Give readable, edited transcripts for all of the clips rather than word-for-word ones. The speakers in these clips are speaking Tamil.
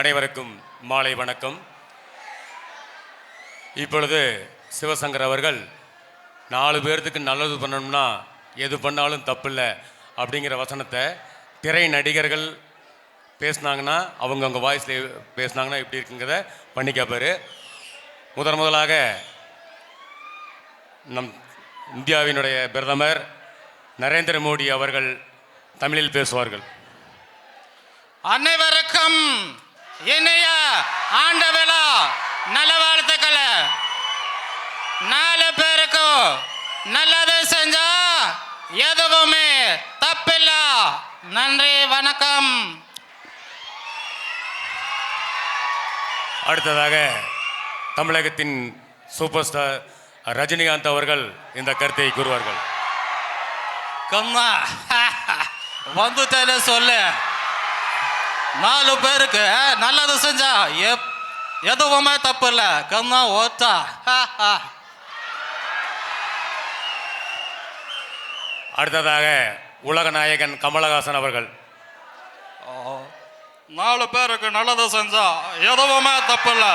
அனைவருக்கும் மாலை வணக்கம். இப்பொழுது சிவசங்கர் அவர்கள் 4 பேர்த்துக்கு நல்லது பண்ணணும்னா எது பண்ணாலும் தப்பில்லை அப்படிங்கிற வசனத்தை திரை நடிகர்கள் பேசினாங்கன்னா அவங்கவுங்க வாய்ஸில் பேசினாங்கன்னா எப்படி இருக்குங்கிறத பண்ணி கேட்பார். முதலாக நம் இந்தியாவினுடைய பிரதமர் நரேந்திர மோடி அவர்கள் தமிழில் பேசுவார்கள். அனைவருக்கும் இனிய ஆண்டு விழா நலவாழ்த்துக்கள். 4 பேருக்கு நல்லது செஞ்சா எதுவுமே தப்பில்ல. நன்றி, வணக்கம். அடுத்ததாக தமிழகத்தின் சூப்பர் ஸ்டார் ரஜினிகாந்த் அவர்கள் இந்த கருத்தை கூறுவார்கள். கம்மா வந்துட்டேன்னு சொல்லு. 4 பேருக்கு நல்லது செஞ்சா எதுவுமே தப்பு இல்லை. கம்மா ஓட்டா. அடுத்ததாக உலக நாயகன் கமலஹாசன் அவர்கள். 4 பேருக்கு நல்லது செஞ்சா எதுவுமே தப்பு இல்லை.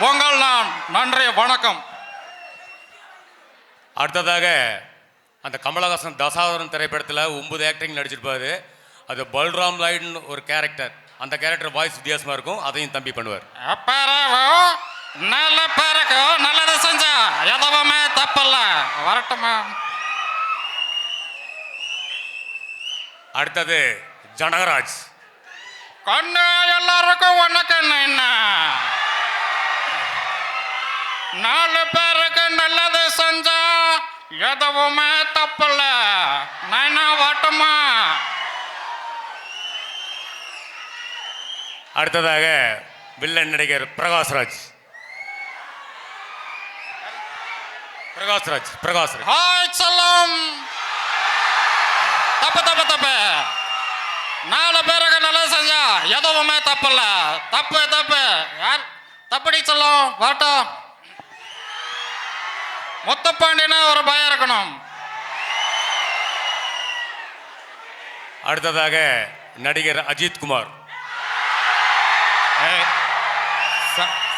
உங்கள் நான் நன்றி, வணக்கம். அடுத்ததாக அந்த கமலஹாசன் தசாவதாரம் திரைப்படத்தில் 9 ஆக்டிங் நடிச்சிருப்பாரு. அது பல்ராம் லாய்டுன்னு ஒரு கேரக்டர். அந்த கேரக்டர் வாய்ஸ் வித்தியாசமாக இருக்கும். அதையும் தம்பி பண்ணுவார். நல்ல பேருக்கு நல்லது செஞ்சா எதுவுமே தப்பில்ல. வரட்டுமா? அடுத்தது ஜனகராஜ். கண்ணு எல்லாருக்கும் வணக்கம். என்ன 4 பேருக்கு நல்லது செஞ்சா எதுவுமே தப்பில்ல. நைனா வாட்டுமா? அடுத்ததாக வில்லன் நடிகர் பிரகாஷ்ராஜ். ஹாய் சொல்லம். தப்பு 4 பேருக்கு நல்லது செஞ்சா எதுவுமே தப்பில்ல. தப்பு யார் தப்படி சொல்லும்? வாட்டம். முத்துப்பாண்டினா ஒரு பயம் இருக்கணும். அடுத்ததாக நடிகர் அஜித் குமார்.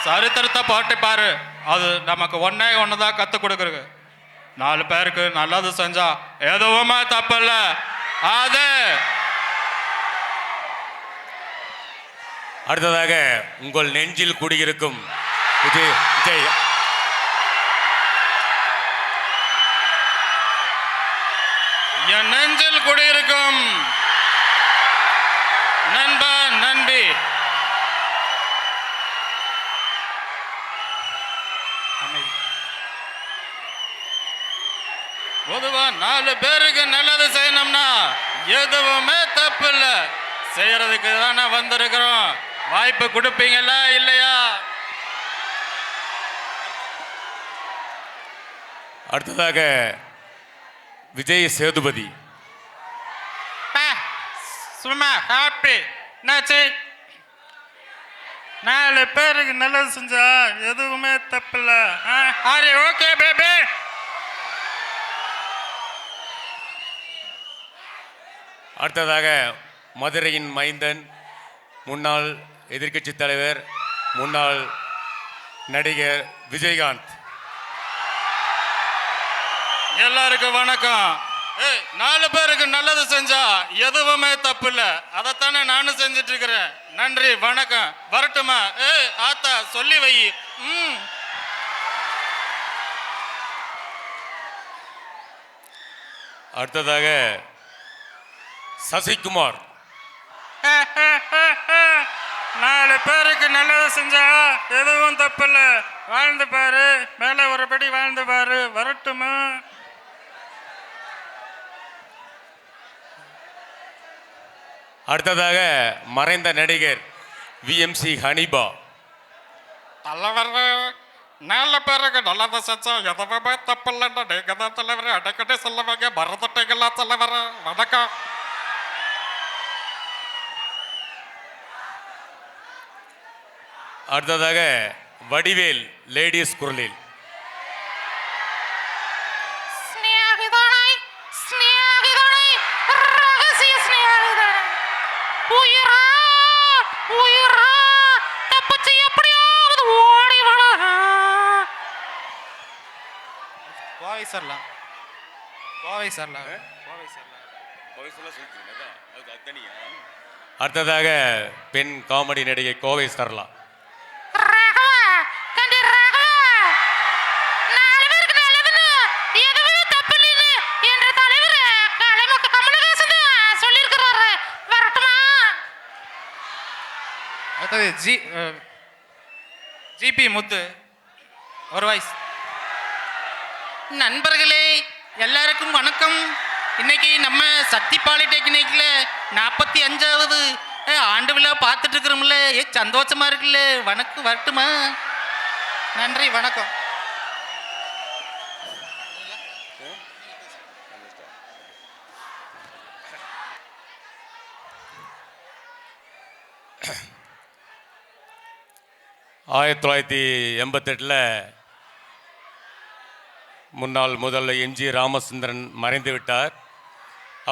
சரித்திரத்தை பாட்டு பாரு. அது நமக்கு ஒன்னே தான் கற்றுக் கொடுக்குறது. 4 பேருக்கு நல்லது செஞ்சா எதுவுமே தப்பில்ல. அது அடுத்ததாக உங்கள் நெஞ்சில் குடியிருக்கும் விஜய். என் நெஞ்சில் குடியிருக்கும் நண்பன் நண்பி. பொதுவா 4 பேருக்கு நல்லது செய்யணும்னா எதுவுமே தப்பு இல்லை. செய்யறதுக்கு தானே வந்திருக்கிறோம். வாய்ப்பு கொடுப்பீங்களா இல்லையா? அடுத்ததாக விஜய் சேதுபதி. சும்மா ஹாப்பி. என்னாச்சு? 4 பேருக்கு நல்லது செஞ்சா எதுவுமே தப்பில்ல. ஆரி ஓகே பேபி. அடுத்ததாக மதுரையின் மைந்தன், முன்னாள் எதிர்க்கட்சி தலைவர், முன்னாள் நடிகர் விஜயகாந்த். எல்லாருக்கும் வணக்கம். 4 பேருக்கு நல்லது செஞ்சா எதுவுமே தப்பு இல்லை. அதைத்தானே நானும் செஞ்சிட்டு இருக்கிறேன். நன்றி, வணக்கம். வரட்டுமா? ஆத்தா சொல்லி வை. அடுத்ததாக சசிகுமார். 4 பேருக்கு நல்லது செஞ்சா எதுவும் தப்பில்ல. வாழ்ந்து பாரு, மேலே ஒருபடி வாழ்ந்து பாரு. வரட்டுமா? அடுத்ததாக மறைந்த நடிகர் விஎம்சி ஹனிபா. தலைவர் 4 பேருக்கு நல்லது செஞ்சா எதுவுமே தப்பில்லைன்னா நீங்க தான் தலைவர். அடைக்கடி சொல்லுவாங்க. மறந்துட்டீங்களா தலைவர்? வணக்கம். அடுத்ததாக வடிவேல் லேடிஸ் குரலில். உயிரா சரலா. அடுத்ததாக பெண் காமெடி நடிகை கோவை சரளா. அடுத்தது ஜிபி முத்து ஒரு வாய்ஸ். நண்பர்களே எல்லாருக்கும் வணக்கம். இன்னைக்கு நம்ம சக்தி பாலிடெக்னிக்ல 45வது ஆண்டு விழா பார்த்துட்டு இருக்கிறோம்ல. சந்தோஷமா இருக்குல்ல. வணக்கம், வரட்டுமா? நன்றி, வணக்கம். ஆயிரத்தி 1988 முன்னாள் முதல்வர் எம்ஜி ராமச்சந்திரன் மறைந்து விட்டார்.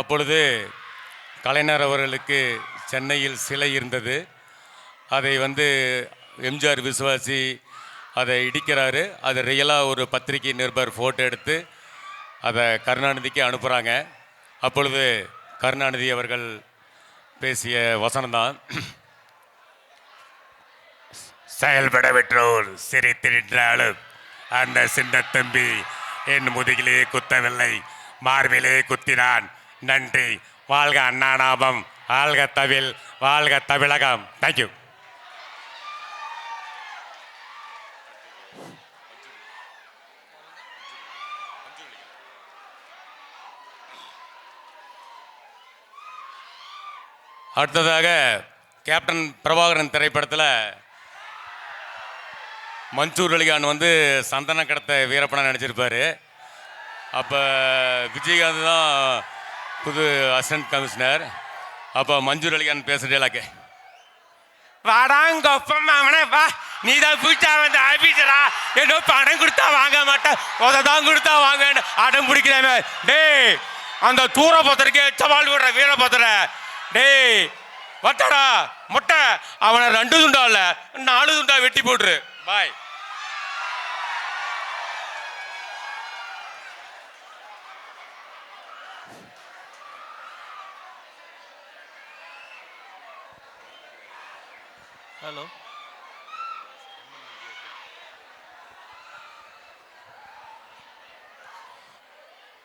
அப்பொழுது கலைஞர் அவர்களுக்கு சென்னையில் சிலை இருந்தது. அதை எம்ஜிஆர் விசுவாசி அதை இடிக்கிறாரு. அது ரியலாக ஒரு பத்திரிகை நிருபர் ஃபோட்டோ எடுத்து அதை கருணாநிதிக்கு அனுப்புகிறாங்க. அப்பொழுது கருணாநிதி அவர்கள் பேசிய வசனம்தான், செயல்பட பெற்றோர் சிரித்திருந்தாலும் அந்த சின்ன தம்பி என் முதுகிலே குத்தவில்லை, மார்பிலே குத்தினான். நன்றி. வாழ்க அண்ணாநாமம், வாழ்க தமிழ், வாழ்க தமிழகம். தேங்க்யூ. அடுத்ததாக கேப்டன் பிரபாகரன் திரைப்படத்தில் மன்சூர் அலிகான் சந்தன கடத்த வீரப்பனா நடிச்சிருப்பார். அப்போ விஜயகாந்த் தான் புது அசிஸ்டன்ட் கமிஷனர். அப்போ மன்சூர் அலிகான் பேசுகிறேலாக்க, வாடாங்க ஒப்பமாவனே வா, நீ தான் பூச்சா ஆபீசரா, என்ன பணம் கொடுத்தா வாங்க மாட்டேன், உததான் கொடுத்தா வாங்க அடம் பிடிக்கிறேன். டேய் அந்த தூர பத்திரிக்கை சவால் விடுற வீரபத்திர, டேய் வட்டடா முட்டை, அவனை 2 துண்டா இல்லை 4 துண்டா வெட்டி போட்டுரு. பாய். ஹலோ.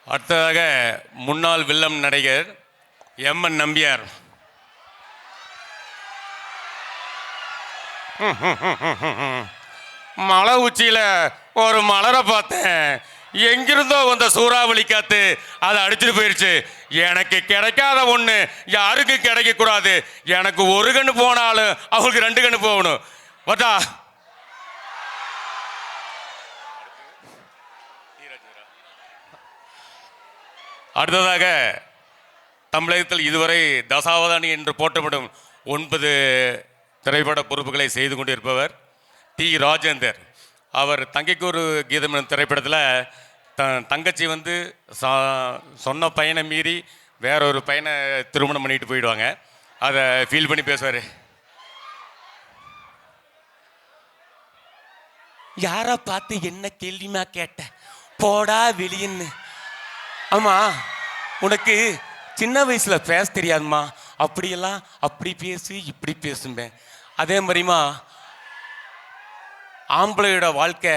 அடுத்ததாக முன்னாள் வில்லம் நடிகர் எம்என் நம்பியார். மலை உச்சியில் ஒரு மலரை பார்த்தேன், எங்கிருந்தோ வந்த சூறாவளி காத்து அதை அடிச்சுட்டு போயிடுச்சு. எனக்கு கிடைக்காத ஒன்று யாருக்கு கிடைக்கக்கூடாது. எனக்கு ஒரு கண்ணு போனாலும் அவங்களுக்கு 2 கண்ணு போகணும். வட்டா அடுத்ததாக தமிழகத்தில் இதுவரை தசாவதானி என்று போற்றப்படும் 9 திரைப்பட பொறுப்புகளை செய்து கொண்டிருப்பவர் டி ராஜேந்தர். அவர் தங்கைக்கு ஒரு கீதம் என்ற திரைப்படத்தில் தங்கச்சி சொன்ன பையனை மீறி வேறொரு பையனை திருமணம் பண்ணிட்டு போயிடுவாங்க. அதை ஃபீல் பண்ணி பேசுவார். யாரை பார்த்து என்ன கேள்விமா கேட்ட, போடா வெளியின்னு. ஆமாம், உனக்கு சின்ன வயசில் பேச தெரியாதுமா, அப்படியெல்லாம் அப்படி பேசு இப்படி பேசும்பேன். அதே மாதிரிமா ஆம்பளையோட வாழ்க்கை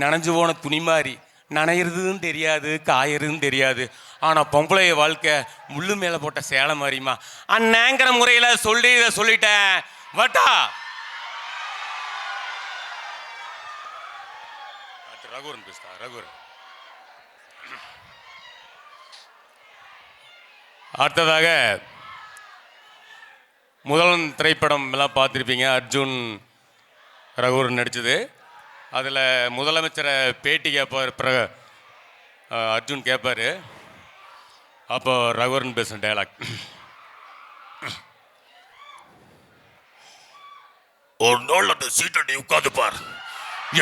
நனைஞ்சு போன துணி மாதிரி, நனையிறதும் தெரியாது காயறதும் தெரியாது. ஆனால் பொம்பளைய வாழ்க்கை முள்ளு மேலே போட்ட சேலை மாதிரிமா. அண்ணங்கிற முறையில் சொல்லி இதை சொல்லிட்டேன். வட்டா ரகுவரன் பேசுதா? ரகுவரன். அடுத்ததாக முதல் திரைப்படம் எல்லாம் பார்த்துருப்பீங்க, அர்ஜுன் ரகுவரன் நடித்தது. அதில் முதலமைச்சரை பேட்டி கேட்பார், அர்ஜுன் கேட்பார். அப்போ ரகுவரன் பேசுகிற டயலாக், ஒரு நாள் அந்த சீட்டை உட்காந்து பார்,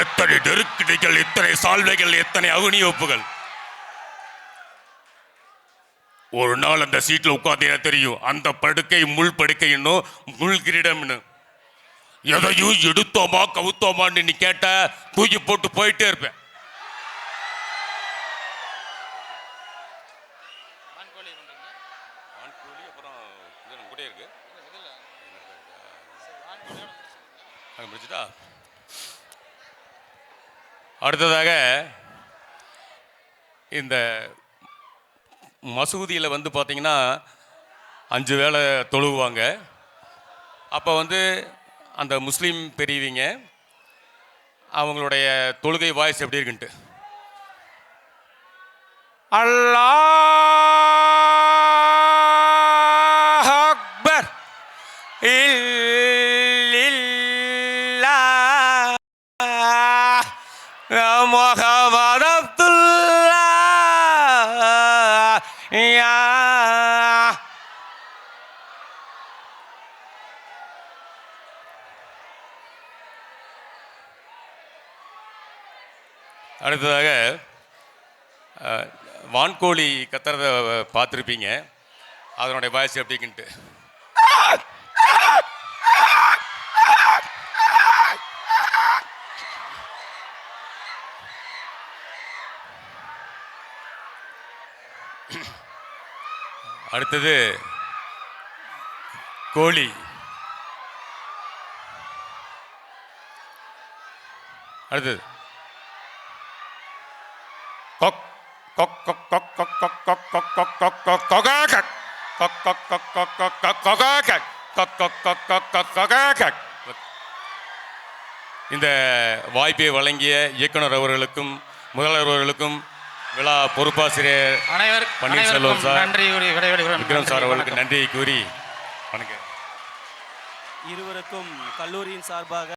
எத்தனை நெருக்கடிகள், எத்தனை சால்வைகள், எத்தனை அவிநியோப்புகள். ஒரு நாள் அந்த சீட்டில் உட்காந்து தெரியும், அந்த படுக்கை முள் படுக்கை இன்னும் முள் கிரீடம்னு. எதையும் எடுத்தோமா கவுத்தோமான்னு நீ கேட்ட தூக்கி போட்டு போயிட்டே இருப்பேன். முடிச்சுட்டா அடுத்ததாக இந்த மசூதியில் வந்து பார்த்தீங்கன்னா 5 வேளை தொழுவாங்க. அப்போ வந்து அந்த முஸ்லீம் பெரியவங்க அவங்களுடைய தொழுகை வாய்ஸ் எப்படி இருக்குன்ட்டு அல்லாஹ் அக்பர் இல்லல்லாஹ் முஹம்மது அப்துல்லாஹ் யா. அடுத்ததாக வான்கோழி கத்துறத பார்த்துருப்பீங்க, அதனுடைய வாய்ஸ் எப்படின்ட்டு அடுத்தது கோழி. அடுத்தது கொக் கொக் கொக் கொக் கொக் கொக் கொக் கொக் கொக் கொக் கொக் கொகாகக் கொக் கொக் கொக் கொக் கொக் கொக் கொகாகக் கொக் கொக் கொக் கொக் கொக் கொகாகக். இந்த வாய்ப்பை வழங்கிய இயக்குனர் அவர்களுக்கும் முதல்வர் அவர்களுக்கும் விழா பொறுப்பாசிரியர் பன்னீர்செல்வம் சார், நன்றி கூறி விடைபெறுகிறோம். விக்ரம் சார் அவர்களுக்கு நன்றியை கூறி வணக்கம். இருவருக்கும் கல்லூரியின் சார்பாக